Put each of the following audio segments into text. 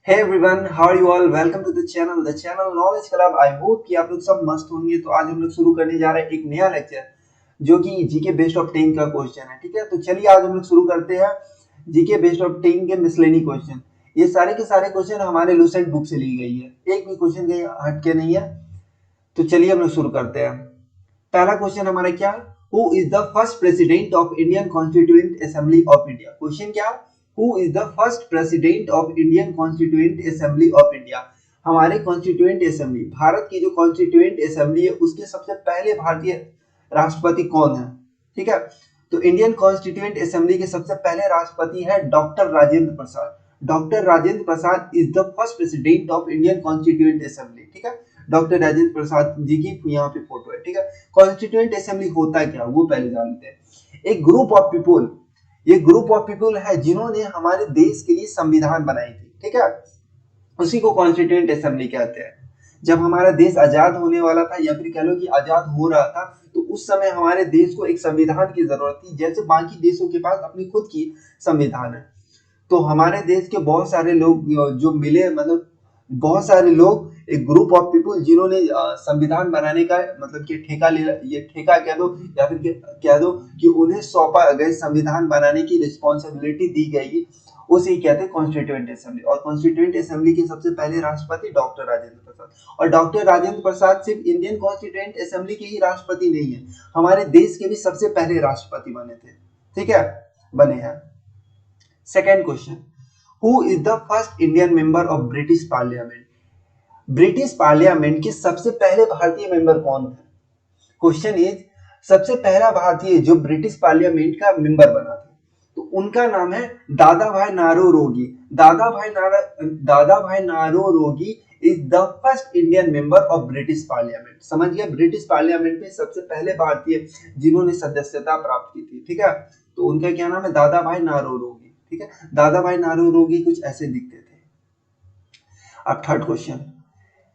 Hey everyone, how are you all? Welcome to the channel Knowledge Club. I hope कि आप लोग सब मस्त होंगे। तो आज हम लोग शुरू करने जा रहे हैं एक नया लेक्चर जो कि जीके बेस्ड ऑफ 10 का क्वेश्चन है। ठीक है, तो चलिए आज हम लोग शुरू करते हैं जीके बेस्ड ऑफ 10 के मिसलेनी क्वेश्चन। ये सारे के सारे क्वेश्चन हमारे लूसेंट बुक से ली गई है, एक भी क्वेश्चन कहीं हटके नहीं है। तो चलिए हम लोग शुरू करते हैं। पहला क्वेश्चन हमारा क्या है? Who is the first president of Indian Constituent Assembly of India? Question क्या? Who is the first president of Indian Constituent Assembly of India? हमारे कॉन्स्टिट्यूएंट असेंबली, भारत की जो कॉन्स्टिट्यूएंट असेंबली है, उसके सबसे पहले भारतीय राष्ट्रपति कौन है? ठीक है, तो इंडियन कॉन्स्टिट्यूएंट असेंबली के सबसे पहले राष्ट्रपति है doctor Rajendra Prasad. Doctor Rajendra Prasad is the first president of Indian Constituent assembly. ठीक है, डॉक्टर राजेंद्र प्रसाद जी की यहाँ पे फोटो है। ठीक है, कॉन्स्टिट्यूएंट असेंबली होता क्या वो पहले जानते हैं। एक ग्रुप ऑफ पीपुल, ये ग्रुप ऑफ पीपुल है जिन्होंने हमारे देश के लिए संविधान बनाई थी। ठीक है, उसी को कॉन्स्टिट्यूएंट असेंबली कहते हैं। जब हमारा देश आजाद होने वाला था या फिर कह लो कि आजाद हो रहा था, तो उस समय हमारे देश को एक संविधान की जरूरत थी, जैसे बाकी देशों के पास अपनी खुद की संविधान है। तो हमारे देश के बहुत सारे लोग जो मिले, मतलब बहुत सारे लोग, एक ग्रुप ऑफ पीपल जिन्होंने संविधान बनाने का मतलब कि ठेका ले, ये ठेका कह दो या फिर कह दो कि उन्हें सौंपा गए, संविधान बनाने की रिस्पॉन्सिबिलिटी दी गई, उसे कहते हैं कॉन्स्टिट्यूएंट असेंबली। और कॉन्स्टिट्यूएंट असेंबली के सबसे पहले राष्ट्रपति डॉक्टर राजेंद्र प्रसाद। और डॉक्टर राजेंद्र प्रसाद सिर्फ इंडियन कॉन्स्टिट्यूएंट असेंबली के ही राष्ट्रपति नहीं है, हमारे देश के भी सबसे पहले राष्ट्रपति बने थे। ठीक है, बने हैं। Second question, who is the first Indian member of British parliament? British parliament के सबसे पहले भारतीय मेंबर कौन थे? क्वेश्चन इज, सबसे पहला भारतीय जो ब्रिटिश पार्लियामेंट का मेंबर बना था, तो उनका नाम है दादा भाई Naoroji. Dadabhai Naoroji is the first Indian member of British Parliament. समझ गया, ब्रिटिश पार्लियामेंट में सबसे पहले भारतीय जिन्होंने सदस्यता प्राप्त की थी। ठीक है, तो उनका क्या नाम है? दादा भाई नारोरोगी। ठीक है, दादा भाई नारोरोगी कुछ ऐसे दिखते थे। अब third question,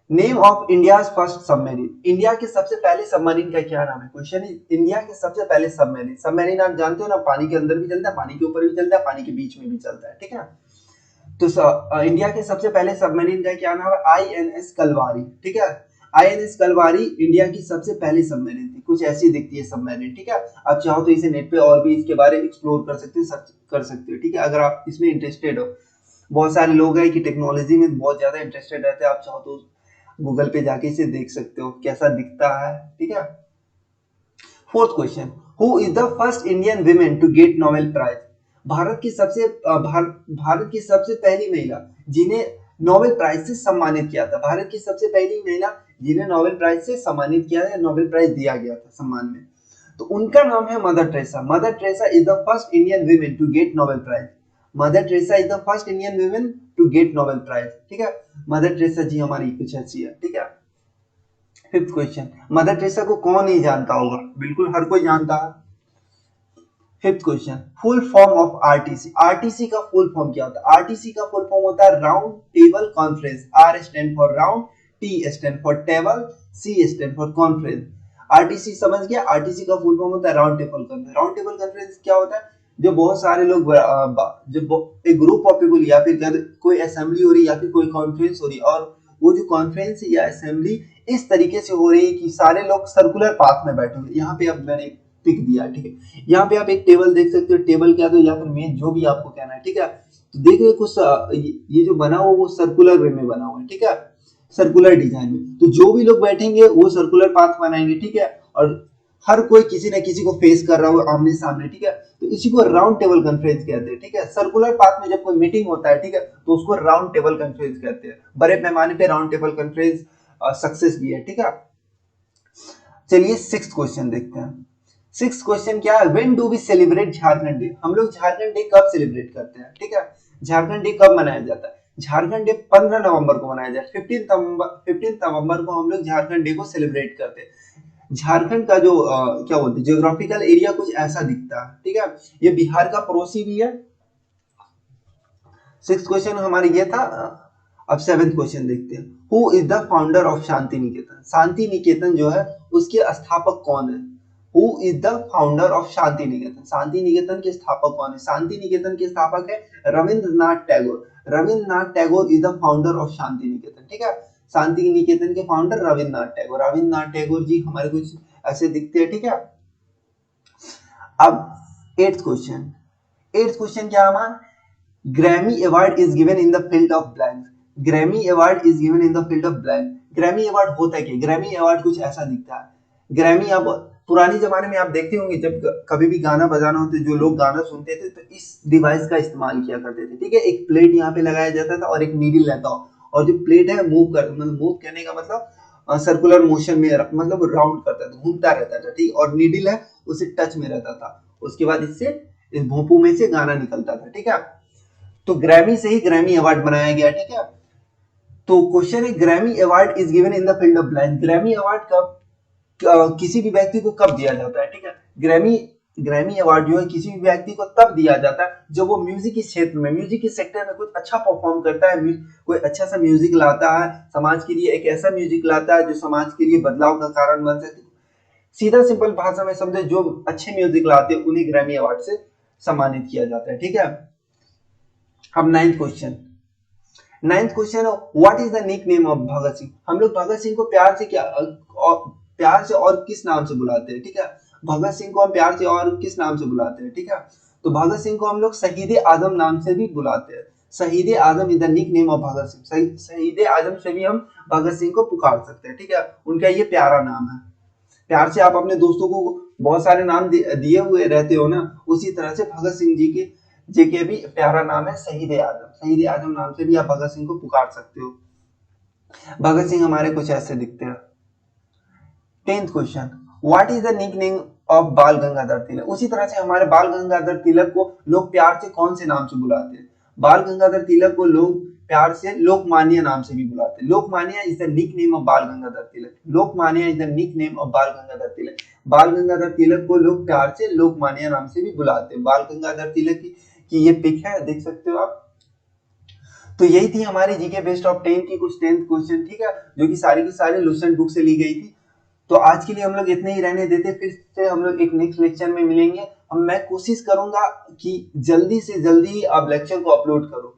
name of India first submarine. India के सबसे पहले सबमरीन का क्या नाम है? क्वेश्चन इज, इंडिया के सबसे पहले सबमरीन। सबमरीन आप जानते हो ना, पानी के अंदर भी चलता है, पानी के ऊपर भी चलता है, पानी के बीच में भी चलता है। ठीक है, तो इंडिया के सबसे पहले सबमरीन का क्या नाम है? आईएनएस कलवारी। ठीक है, आईएनएस कलवारी इंडिया की सबसे पहली सबमरीन थी, कुछ ऐसी दिखती है सबमरीन। ठीक है, आप चाहो तो इसे नेट पे और भी इसके बारे में एक्सप्लोर कर सकते हो, सर्च कर सकते हो। ठीक है, अगर आप इसमें इंटरेस्टेड हो। बहुत सारे लोग हैं कि टेक्नोलॉजी में बहुत ज्यादा इंटरेस्टेड रहते हैं, आप चाहो तो गूगल पे जाके इसे देख सकते हो कैसा दिखता है। ठीक है, fourth question, who is the first Indian women to get Nobel prize? Bharat की सबसे पहली महिला जिन्हें नोबेल प्राइज से सम्मानित किया था, भारत की सबसे पहली महिला जिन्हें नोबेल प्राइज से सम्मानित किया है, नोबेल प्राइज दिया गया था सम्मान में, तो उनका नाम है Mother Teresa. Mother Teresa is the first Indian women to get Nobel prize. Mother Teresa is the first Indian women to get Nobel prize. ठीक है, मदर टेरेसा जी हमारी कुछ ऐसी है। ठीक है, फिफ्थ क्वेश्चन, मदर टेरेसा को कौन नहीं जानता होगा? बिल्कुल हर कोई जानता है। Fifth question, full form of RTC. RTC का फुल फॉर्म क्या होता है? आरटीसी का फुल फॉर्म होता है round table conference. R stand for round, T stand for table, C stand for conference. RTC समझ गया? आरटीसी का फुल फॉर्म होता है round table conference. Round table conference क्या होता है? जो बहुत सारे लोग, जब एक ग्रुप ऑफ पीपल या फिर कोई असेंबली हो रही या फिर कोई कॉन्फ्रेंस हो रही, और वो जो कॉन्फ्रेंस या असेंबली इस तरीके से हो रही है कि सारे लोग सर्कुलर पाथ में बैठे हुए। यहाँ पे अब मैंने पिक दिया। ठीक है, यहाँ पे आप एक टेबल देख सकते हो, टेबल क्या दो या फिर मेज, जो भी आपको कहना है। ठीक है, तो देख रहे कुछ ये जो बना हुआ वो सर्कुलर वे में बना हुआ है। ठीक है, सर्कुलर डिजाइन में, तो जो भी लोग बैठेंगे वो सर्कुलर पाथ बनाएंगे। ठीक है, और हर कोई किसी न किसी को फेस कर रहा हो आमने सामने। ठीक है, तो इसी को राउंड टेबल कॉन्फ्रेंस कहते हैं। ठीक है, सर्कुलर पाथ में जब कोई मीटिंग होता है, ठीक है, तो उसको राउंड टेबल कॉन्फ्रेंस कहते हैं। बड़े पैमाने पे राउंड टेबल कॉन्फ्रेंस सक्सेस भी है। ठीक है, चलिए सिक्स्थ क्वेश्चन देखते हैं। सिक्स क्वेश्चन क्या है? When do we celebrate Jharkhand day? हम लोग झारखंड डे कब सेलिब्रेट करते हैं? ठीक है, झारखंड डे कब मनाया जाता है? झारखंड डे 15 नवंबर को मनाया जाता है। 15 नवंबर को हम लोग झारखंड डे को सेलिब्रेट करते हैं। झारखंड का जो क्या बोलते हैं, जियोग्राफिकल एरिया कुछ ऐसा दिखता है। ठीक है, ये बिहार का पड़ोसी भी है। सिक्स क्वेश्चन हमारे ये था। अब सेवेंथ क्वेश्चन देखते हैं। Who is the founder of Shantiniketan? Shantiniketan जो है उसके स्थापक कौन है? Who is the founder of Shantiniketan? Shantiniketan के स्थापक कौन है? शांति निकेतन के स्थापक है Rabindranath Tagore. Rabindranath Tagore is the founder of Shantiniketan, ठीक है। शांति निकेतन के फाउंडर रविन्द्रनाथ टैगोर। रविन्द्रनाथ टैगोर जी हमारे कुछ ऐसे दिखते हैं, ठीक है। अब एट्थ क्वेश्चन क्या हमारा, Grammy award is given in the field of blind. Grammy award is given in the field of blind. Grammy award होता है क्या? ग्रैमी अवार्ड कुछ ऐसा दिखता है। ग्रैमी, अब पुराने जमाने में आप देखते होंगे जब कभी भी गाना बजाना होते, जो लोग गाना सुनते थे तो इस डिवाइस का इस्तेमाल किया करते थे, ठीक है। एक प्लेट यहाँ पे लगाया जाता था और एक नीडल रहता हो, और जो प्लेट है मूव करने का मतलब सर्कुलर मोशन में, मतलब राउंड करता था, घूमता रहता था, ठीक। और नीडल है उसे टच में रहता था, उसके बाद इससे इस भोंपू में से गाना निकलता था, ठीक है। तो ग्रैमी से ही ग्रैमी अवार्ड बनाया गया, ठीक है। तो क्वेश्चन है, Grammy award is given in the field of blind. Grammy award कब किसी भी व्यक्ति को कब दिया जाता है, ठीक है। ग्रैमी अवार्ड जो है किसी भी व्यक्ति को तब दिया जाता है जब वो म्यूजिक के क्षेत्र में, म्यूजिक के सेक्टर में कुछ अच्छा परफॉर्म करता है, कोई अच्छा सा म्यूजिक लाता है समाज के लिए, एक ऐसा म्यूजिक लाता है जो समाज के लिए बदलाव का कारण बन सके। सीधा सिंपल भाषा में समझे, जो अच्छे म्यूजिक लाते हैं उन्हें ग्रैमी अवार्ड से सम्मानित किया जाता है, ठीक है। अब ninth question, what is the nickname of Bhagat Singh. हम लोग भगत सिंह को प्यार से और किस नाम से बुलाते हैं, ठीक है। भगत सिंह को हम प्यार से और किस नाम से बुलाते हैं, ठीक है। तो भगत सिंह को हम लोग शहीद आजम नाम से भी बुलाते हैं। Shaheed Azam is the nickname of Bhagat Singh. Shaheed Azam से भी हम भगत सिंह को पुकार सकते हैं, ठीक है। उनका ये प्यारा नाम है। प्यार से आप अपने दोस्तों को बहुत सारे नाम दिए हुए रहते हो ना, उसी तरह से भगत सिंह जी के भी प्यारा नाम है शहीद आजम। शहीद आजम नाम से भी आप भगत सिंह को पुकार सकते हो। भगत सिंह हमारे कुछ ऐसे दिखते हैं। 10th question, what is the nickname of Bal Gangadhar तिलक। उसी तरह से हमारे बाल गंगाधर तिलक को लोग प्यार से कौन से नाम से बुलाते हैं? बाल गंगाधर तिलक को लोग प्यार से लोकमान्य नाम से भी बुलाते हैं। Lokmanya is the nickname of Bal Gangadhar Tilak. Lokmanya is the nickname of Bal Gangadhar तिलक। बाल गंगाधर तिलक को लोग प्यार से लोकमान्य नाम से भी बुलाते हैं। बाल गंगाधर तिलक की ये पिक है, देख सकते हो आप। तो यही थी हमारी जीके बेस्ट ऑफ 10 की कुछ 10th क्वेश्चन, ठीक है, जो कि सारी की सारी लुसेंट बुक से ली गई थी। तो आज के लिए हम लोग इतने ही रहने देते, फिर से हम लोग एक नेक्स्ट लेक्चर में मिलेंगे। अब मैं कोशिश करूंगा कि जल्दी से जल्दी आप लेक्चर को अपलोड करो।